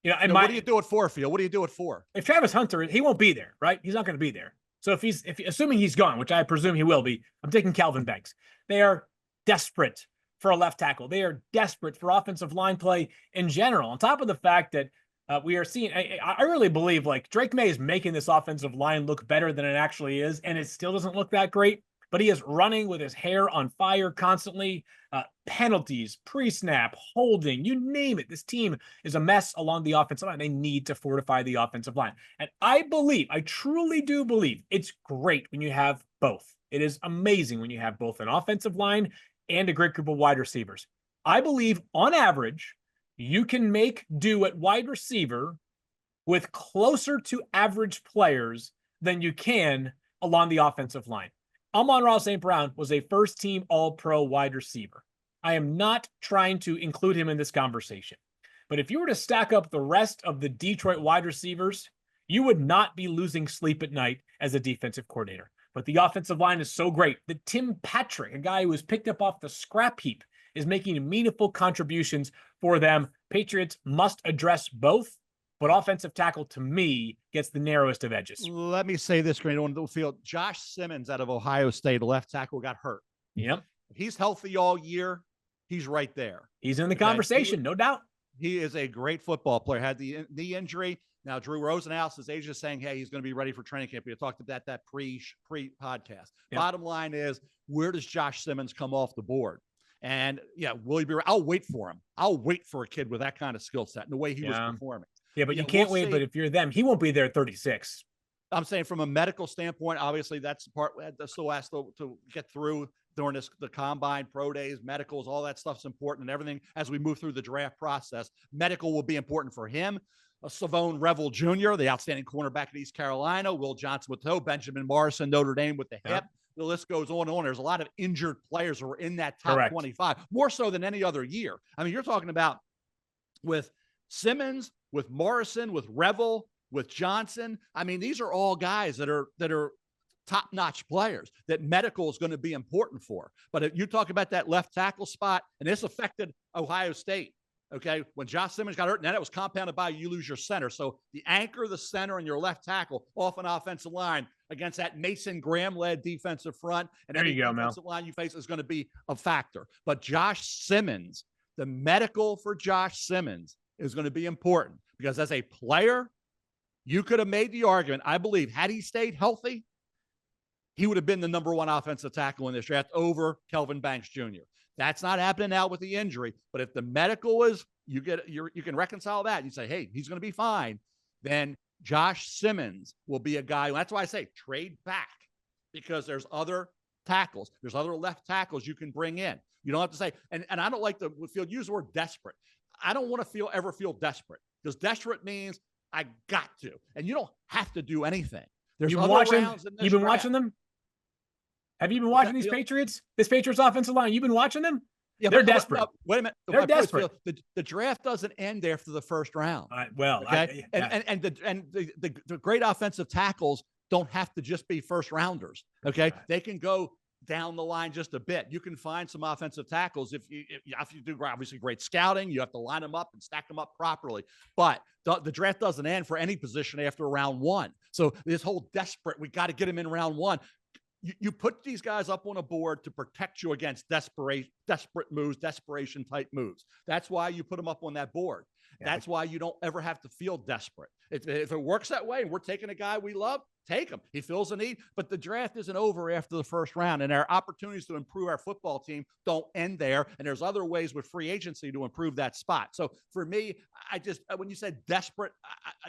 do you do it for, Field? What do you do it for? If Travis Hunter, he won't be there, right? He's not going to be there. So if assuming he's gone, which I presume he will be, I'm taking Kelvin Banks. They are desperate for a left tackle. They are desperate for offensive line play in general. On top of the fact that we are seeing, I really believe like Drake May is making this offensive line look better than it actually is, and it still doesn't look that great. But he is running with his hair on fire constantly. Penalties, pre-snap, holding, you name it. This team is a mess along the offensive line. They need to fortify the offensive line. And I truly do believe it's great when you have both. It is amazing when you have both an offensive line and a great group of wide receivers. I believe on average, you can make do at wide receiver with closer to average players than you can along the offensive line. Amon-Ra St. Brown was a first-team All-Pro wide receiver. I am not trying to include him in this conversation. But if you were to stack up the rest of the Detroit wide receivers, you would not be losing sleep at night as a defensive coordinator. But the offensive line is so great that Tim Patrick, a guy who was picked up off the scrap heap, is making meaningful contributions for them. Patriots must address both. But offensive tackle, to me, gets the narrowest of edges. Let me say this, Green, on the field. Josh Simmons out of Ohio State, left tackle, got hurt. Yep. If he's healthy all year, he's right there. He's in the conversation, no doubt. He is a great football player. Had the knee injury. Now, Drew Rosenhaus is just saying, hey, he's going to be ready for training camp. We talked about that pre-podcast. Yep. Bottom line is, where does Josh Simmons come off the board? And, yeah, will he be – I'll wait for him. I'll wait for a kid with that kind of skill set and the way he was performing. Yeah, but you can't wait. But if you're them, he won't be there at 36. I'm saying from a medical standpoint, obviously that's the part that still has to get through during the combine, pro days, medicals, all that stuff's important and everything as we move through the draft process. Medical will be important for him. Savone Revel Jr., the outstanding cornerback at East Carolina, Will Johnson with toe, Benjamin Morrison, Notre Dame with the hip. The list goes on and on. There's a lot of injured players who are in that top 25, more so than any other year. I mean, you're talking about with Simmons, with Morrison, with Revel, with Johnson. I mean, these are all guys that are top-notch players that medical is going to be important for. But if you talk about that left tackle spot, and this affected Ohio State, okay, when Josh Simmons got hurt, and then it was compounded by you lose your center. So the anchor, the center, and your left tackle off an offensive line against that Mason Graham-led defensive front, and any defensive line you face is going to be a factor. But Josh Simmons, the medical for Josh Simmons is going to be important because as a player, you could have made the argument, I believe, had he stayed healthy, he would have been the number one offensive tackle in this draft over Kelvin Banks Jr. That's not happening now with the injury. But if the medical is, you can reconcile that. You say, hey, he's going to be fine. Then Josh Simmons will be a guy. That's why I say trade back because there's other tackles. There's other left tackles you can bring in. You don't have to say, and I don't like to use the word desperate. I don't want to ever feel desperate because desperate means I got to, and you don't have to do anything. There's You've been watching them? Have you been watching these Patriots? This Patriots offensive line, you've been watching them? Yeah, they're desperate. Wait a minute. They're desperate. The draft doesn't end after the first round. Okay? The great offensive tackles don't have to just be first rounders. Okay, they can go down the line just a bit. You can find some offensive tackles if you do obviously great scouting. You have to line them up and stack them up properly. But the draft doesn't end for any position after round one. So this whole desperate, we got to get him in round one. You put these guys up on a board to protect you against desperate moves, desperation type moves. That's why you put them up on that board. Yeah. That's why you don't ever have to feel desperate. If it works that way, and we're taking a guy we love, take him. He fills a need. But the draft isn't over after the first round, and our opportunities to improve our football team don't end there. And there's other ways with free agency to improve that spot. So for me, when you said desperate,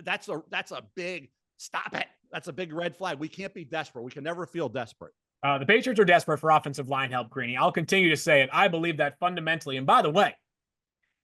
that's a big stop it. That's a big red flag. We can't be desperate. We can never feel desperate. The Patriots are desperate for offensive line help, Greeny. I'll continue to say it. I believe that fundamentally. And by the way,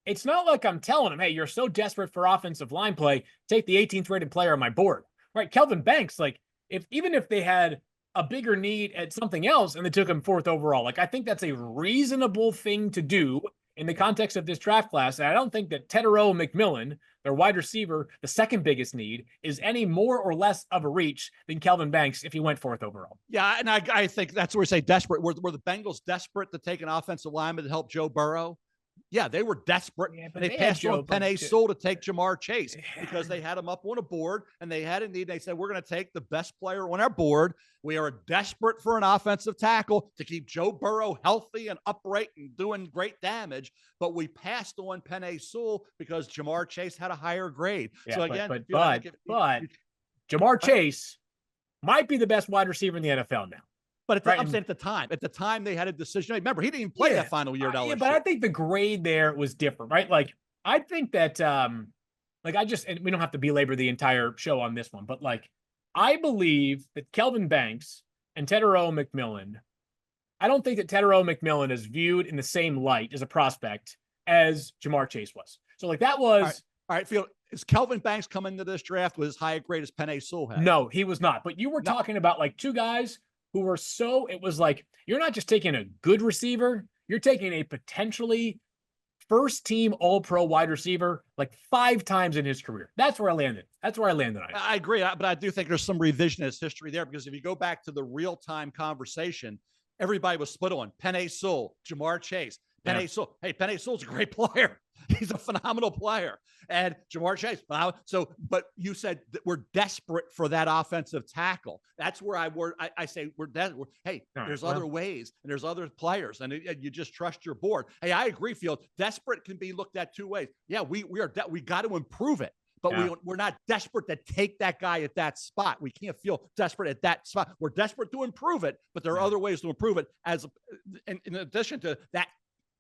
it's not like I'm telling them, hey, you're so desperate for offensive line play, take the 18th rated player on my board. Right? Kelvin Banks, even if they had a bigger need at something else and they took him 4th overall, I think that's a reasonable thing to do in the context of this draft class. And I don't think that Tetairoa McMillan, their wide receiver, the second biggest need, is any more or less of a reach than Kelvin Banks if he went 4th overall. Yeah, and I think that's where we say desperate. Were the Bengals desperate to take an offensive lineman to help Joe Burrow? Yeah, they were desperate, and they passed on Penei Sewell to take Shemar Chase because they had him up on a board, and they had a need. They said, we're going to take the best player on our board. We are desperate for an offensive tackle to keep Joe Burrow healthy and upright and doing great damage, but we passed on Penei Sewell because Shemar Chase had a higher grade. Yeah, so again, but Shemar Chase might be the best wide receiver in the NFL now. But I'm saying at the time they had a decision. Remember, he didn't even play that final year at LSU. Yeah, but I think the grade there was different, right? I think that, and we don't have to belabor the entire show on this one, but I believe that Kelvin Banks and Tetairoa McMillan, I don't think that Tetairoa McMillan is viewed in the same light as a prospect as Shemar Chase was. So that was. All right, Field, is Kelvin Banks coming to this draft with as high a grade as Penei Sewell had? No, he was not. But you were talking about two guys who were it was you're not just taking a good receiver, you're taking a potentially first team all-pro wide receiver 5 times in his career. That's where I landed. I agree, but I do think there's some revisionist history there because if you go back to the real-time conversation, everybody was split on Penei Sewell, Shemar Chase. Penei Sewell. Hey, Penei Sewell's a great player. He's a phenomenal player. And Shemar Chase. But you said that we're desperate for that offensive tackle. That's where I say we're desperate. Hey, there's other ways and there's other players and you just trust your board. Hey, I agree, Field. Desperate can be looked at 2 ways. Yeah, we got to improve it. but we're not desperate to take that guy at that spot. We can't feel desperate at that spot. We're desperate to improve it, but there are other ways to improve it in addition to that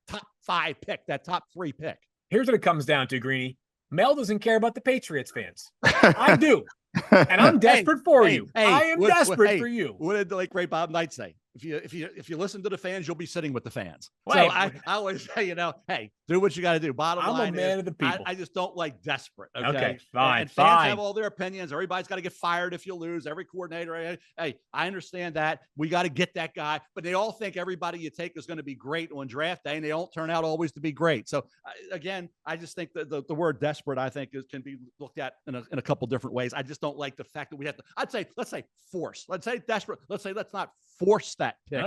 top 5 pick, that top 3 pick. Here's what it comes down to, Greeny. Mel doesn't care about the Patriots fans. I do. And I'm desperate for you. I am desperate for you. What did the late great Bob Knight say? If you listen to the fans, you'll be sitting with the fans. Wait, so I always say, hey, do what you got to do. Bottom line, I'm a man of the people. I just don't like desperate. Okay, fine. And fans have all their opinions. Everybody's got to get fired if you lose. Every coordinator. Hey, I understand that. We got to get that guy. But they all think everybody you take is going to be great on draft day, and they don't turn out always to be great. So again, I just think that the word desperate, I think, can be looked at in a couple different ways. I just don't like the fact that we have to. Let's say force. Let's say desperate. Let's not force that pick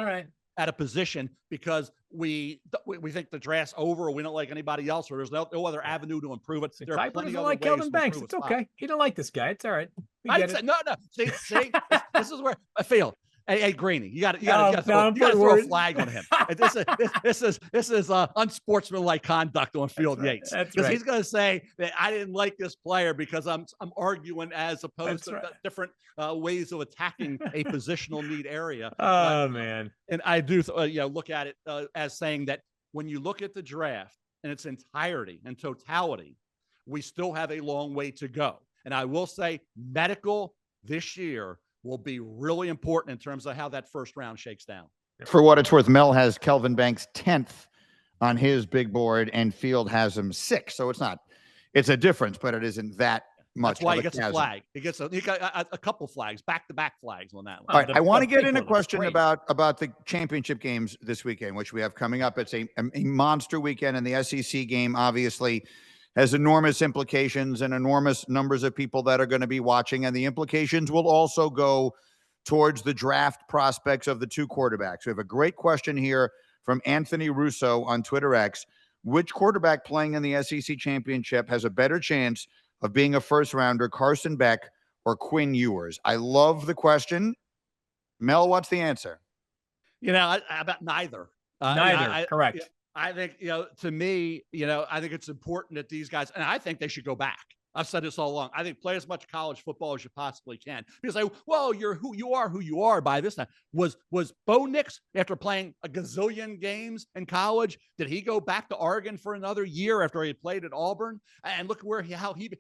at a position because we think the draft's over or we don't like anybody else or there's no other avenue to improve it. There are plenty doesn't of like Kelvin Banks. It's okay. He don't like this guy. It's all right. No. See, this is where I feel. Hey, Greeny, you got to throw a flag on him. This is unsportsmanlike conduct on Field Yates. Because he's going to say that I didn't like this player because I'm arguing as opposed to different ways of attacking a positional need area. Oh man! And I do look at it as saying that when you look at the draft in its entirety and totality, we still have a long way to go. And I will say, medical this year will be really important in terms of how that first round shakes down. For what it's worth, Mel has Kelvin Banks 10th on his big board and Field has him 6th. So it's a difference, but it isn't that much. That's why he gets a flag. He got a couple flags, back-to-back flags on that one. All right, I want to get in a question about the championship games this weekend, which we have coming up. It's a monster weekend, and the SEC game obviously has enormous implications and enormous numbers of people that are going to be watching. And the implications will also go towards the draft prospects of the 2 quarterbacks. We have a great question here from Anthony Russo on Twitter X. Which quarterback playing in the SEC championship has a better chance of being a first rounder, Carson Beck or Quinn Ewers? I love the question. Mel, what's the answer? About neither. Correct. I think, to me, I think it's important that these guys, and I think they should go back. I've said this all along. I think play as much college football as you possibly can. Because you're who you are by this time. Was Bo Nix, after playing a gazillion games in college, did he go back to Oregon for another year after he had played at Auburn? And look how he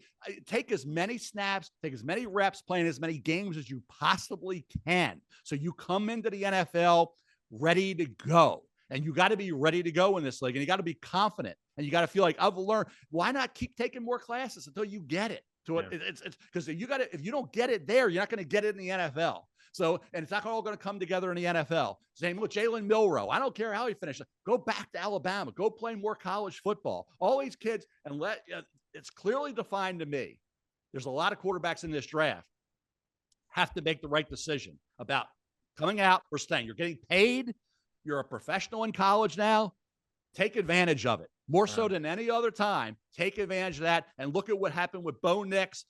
take as many snaps, take as many reps, playing as many games as you possibly can. So you come into the NFL ready to go. And you got to be ready to go in this league, and you got to be confident, and you got to feel like I've learned. Why not keep taking more classes until you get it? It's because if you don't get it there, you're not going to get it in the NFL. So, and it's not all going to come together in the NFL. Same with Jalen Milroe. I don't care how he finished. Go back to Alabama. Go play more college football. All these kids, and it's clearly defined to me. There's a lot of quarterbacks in this draft have to make the right decision about coming out or staying. You're getting paid. You're a professional in college now. Take advantage of it. More so than any other time. Take advantage of that and look at what happened with Bo Nix.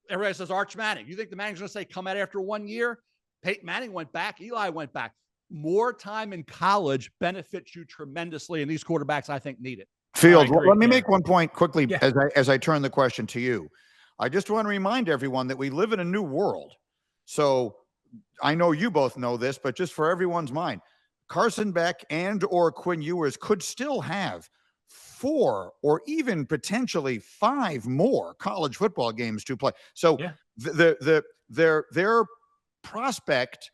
Everybody says Arch Manning. You think the Manning's going to say come out after 1 year? Peyton Manning went back. Eli went back. More time in college benefits you tremendously, and these quarterbacks, I think, need it. Field, let me make one point quickly as I turn the question to you. I just want to remind everyone that we live in a new world. So I know you both know this, but just for everyone's mind, Carson Beck and or Quinn Ewers could still have 4 or even potentially 5 more college football games to play. So their prospect,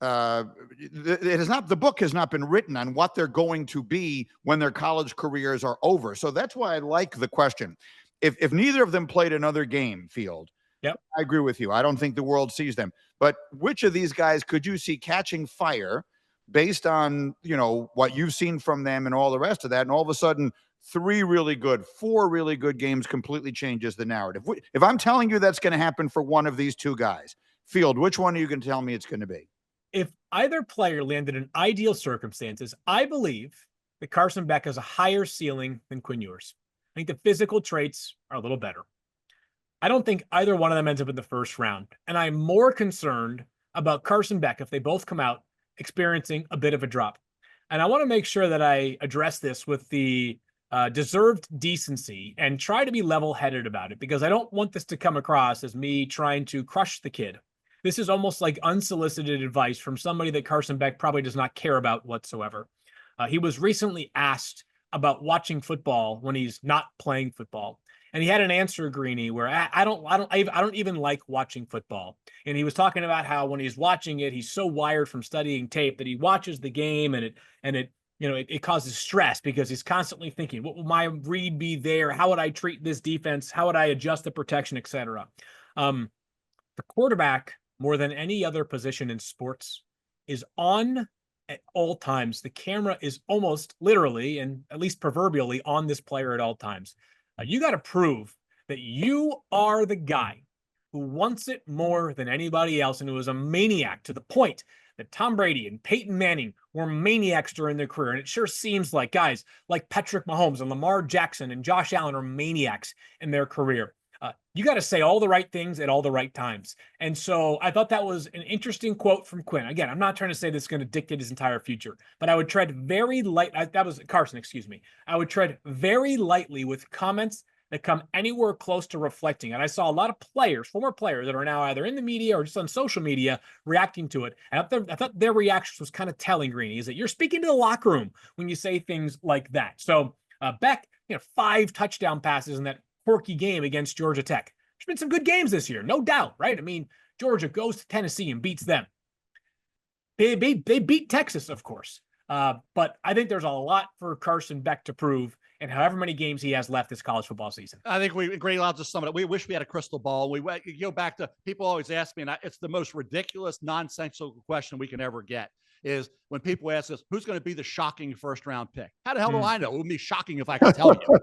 the book has not been written on what they're going to be when their college careers are over. So that's why I like the question. If neither of them played another game, Field, I agree with you. I don't think the world sees them. But which of these guys could you see catching fire based on, what you've seen from them and all the rest of that, and all of a sudden 4 really good games completely changes the narrative? If I'm telling you that's going to happen for one of these 2 guys, Field, which one are you going to tell me it's going to be? If either player landed in ideal circumstances, I believe that Carson Beck has a higher ceiling than Quinn Ewers. I think the physical traits are a little better. I don't think either one of them ends up in the first round. And I'm more concerned about Carson Beck, if they both come out, experiencing a bit of a drop. And I want to make sure that I address this with the deserved decency and try to be level-headed about it, because I don't want this to come across as me trying to crush the kid. This is almost like unsolicited advice from somebody that Carson Beck probably does not care about whatsoever. He was recently asked about watching football when he's not playing football, and he had an answer, Greeny, where I don't even like watching football. And he was talking about how when he's watching it, he's so wired from studying tape that he watches the game and it causes stress because he's constantly thinking, what will my read be there? How would I treat this defense? How would I adjust the protection, etc.? The quarterback, more than any other position in sports, is on at all times. The camera is almost literally, and at least proverbially, on this player at all times. You got to prove that you are the guy who wants it more than anybody else and who is a maniac, to the point that Tom Brady and Peyton Manning were maniacs during their career. And it sure seems like guys like Patrick Mahomes and Lamar Jackson and Josh Allen are maniacs in their career. You got to say all the right things at all the right times. And so I thought that was an interesting quote from Quinn. Again, I'm not trying to say this is going to dictate his entire future, but I would tread very light. That was Carson, excuse me. I would tread very lightly with comments that come anywhere close to reflecting. And I saw a lot of players, former players, that are now either in the media or just on social media reacting to it. And I thought their reactions was kind of telling, Greeny, is that you're speaking to the locker room when you say things like that. So Beck, 5 touchdown passes in that quirky game against Georgia Tech. There's been some good games this year, no doubt, right? I mean, Georgia goes to Tennessee and beats them. They beat Texas, of course. But I think there's a lot for Carson Beck to prove in however many games he has left this college football season. I think we agree. I'll just sum it up. We wish we had a crystal ball. We go back to, people always ask me, and it's the most ridiculous, nonsensical question we can ever get, is when people ask us, who's going to be the shocking first-round pick? How the hell do I know? It would be shocking if I could tell you.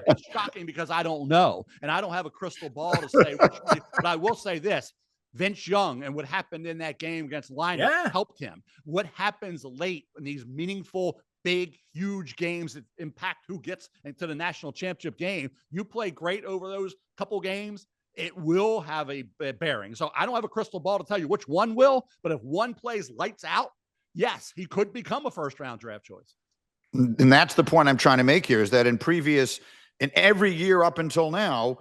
It's shocking because I don't know, and I don't have a crystal ball to say which one. But I will say this. Vince Young and what happened in that game against Lions helped him. What happens late in these meaningful, big, huge games that impact who gets into the national championship game, you play great over those couple games, it will have a bearing. So I don't have a crystal ball to tell you which one will, but if one plays lights out, yes, he could become a first-round draft choice. And that's the point I'm trying to make here, is that in every year up until now,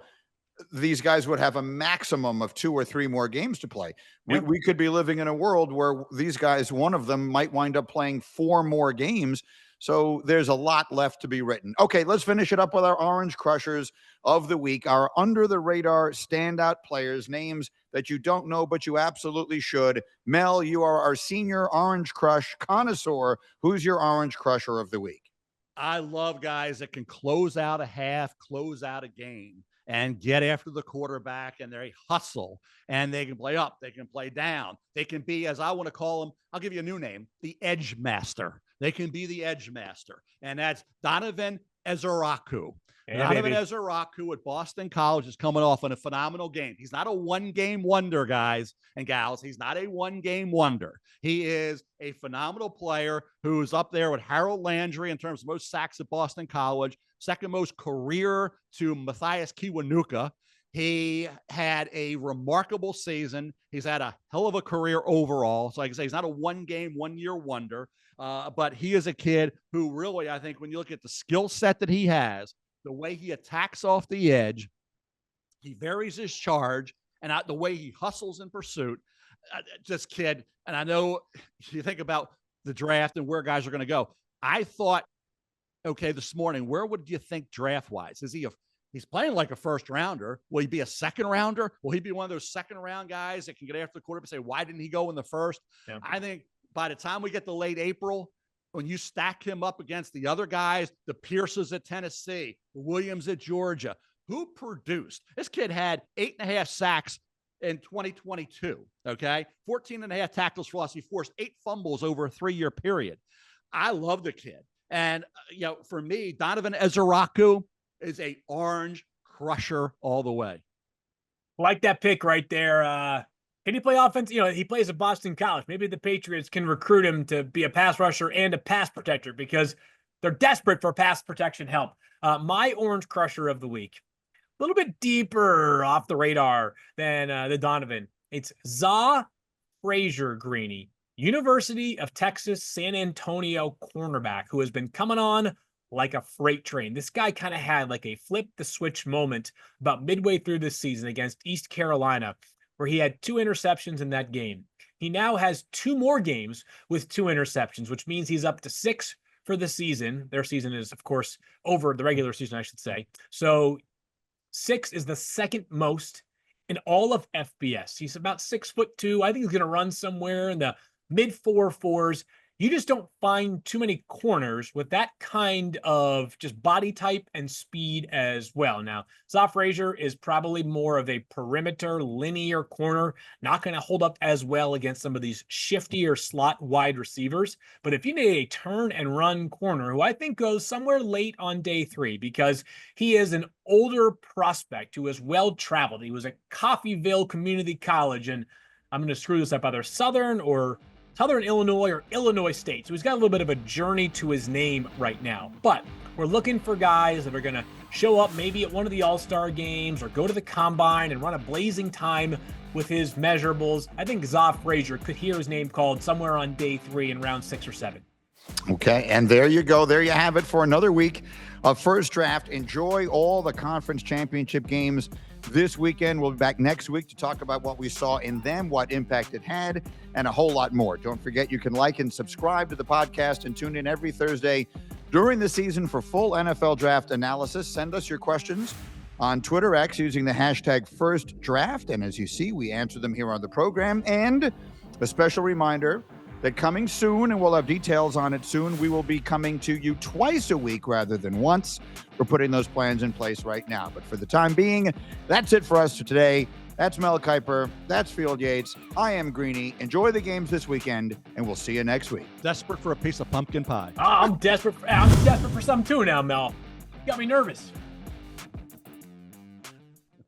these guys would have a maximum of 2 or 3 more games to play. We could be living in a world where these guys, one of them might wind up playing 4 more games. So there's a lot left to be written. Okay, let's finish it up with our Orange Crushers of the week, our under-the-radar standout players, names that you don't know, but you absolutely should. Mel, you are our senior Orange Crush connoisseur. Who's your Orange Crusher of the week? I love guys that can close out a half, close out a game, and get after the quarterback, and they hustle, and they can play up, they can play down. They can be, as I want to call them, I'll give you a new name, the edge master. They can be the edge master, and that's Donovan Ezeraku. Donovan Ezeraku at Boston College is coming off on a phenomenal game. He's not a one-game wonder, guys and gals. He's not a one-game wonder. He is a phenomenal player who's up there with Harold Landry in terms of most sacks at Boston College, second most career to Matthias Kiwanuka. He had a remarkable season. He's had a hell of a career overall. So like I say, he's not a one-game, one-year wonder, but he is a kid who really, I think, when you look at the skill set that he has, the way he attacks off the edge, he varies his charge, and the way he hustles in pursuit. This kid, and I know you think about the draft and where guys are going to go. I thought, okay, this morning, where would you think draft-wise? He's playing like a first rounder. Will he be a second rounder? Will he be one of those second round guys that can get after the quarterback and say, why didn't he go in the first? Yeah. I think by the time we get to late April, when you stack him up against the other guys, the Pierces at Tennessee, the Williams at Georgia, who produced? This kid had 8.5 sacks in 2022, okay? 14.5 tackles for loss. He forced 8 fumbles over a 3-year period. I love the kid. And, for me, Donovan Ezeraku is a Orange Crusher all the way. Like that pick right there. Can he play offense? He plays at Boston College. Maybe the Patriots can recruit him to be a pass rusher and a pass protector because they're desperate for pass protection help. My Orange Crusher of the week, a little bit deeper off the radar than the Donovan. It's Za Frazier Greeny, University of Texas San Antonio cornerback, who has been coming on like a freight train. This guy kind of had like a flip the switch moment about midway through this season against East Carolina, where he had 2 interceptions in that game. He now has 2 more games with 2 interceptions, which means he's up to 6 for the season. Their season is, of course, over the regular season, I should say. So 6 is the second most in all of FBS. He's about 6'2". I think he's going to run somewhere in the mid 4.4s. You just don't find too many corners with that kind of just body type and speed as well. Now, Zoff Frazier is probably more of a perimeter, linear corner, not going to hold up as well against some of these shiftier slot wide receivers. But if you need a turn and run corner, who I think goes somewhere late on day 3, because he is an older prospect who is well-traveled. He was at Coffeyville Community College, and I'm going to screw this up, either Southern Illinois or Illinois State. So he's got a little bit of a journey to his name right now. But we're looking for guys that are going to show up maybe at one of the All-Star games or go to the Combine and run a blazing time with his measurables. I think Zoff Frazier could hear his name called somewhere on day 3 in round 6 or 7. Okay, and there you go. There you have it for another week of First Draft. Enjoy all the conference championship games this weekend. We'll be back next week to talk about what we saw in them, what impact it had, and a whole lot more. Don't forget, you can like and subscribe to the podcast and tune in every Thursday during the season for full NFL draft analysis. Send us your questions on Twitter X using the hashtag FirstDraft. And as you see, we answer them here on the program. And a special reminder that coming soon, and we'll have details on it soon, we will be coming to you twice a week rather than once. We're putting those plans in place right now. But for the time being, that's it for us for today. That's Mel Kiper. That's Field Yates. I am Greeny. Enjoy the games this weekend, and we'll see you next week. Desperate for a piece of pumpkin pie. I'm desperate for some too now, Mel. You got me nervous.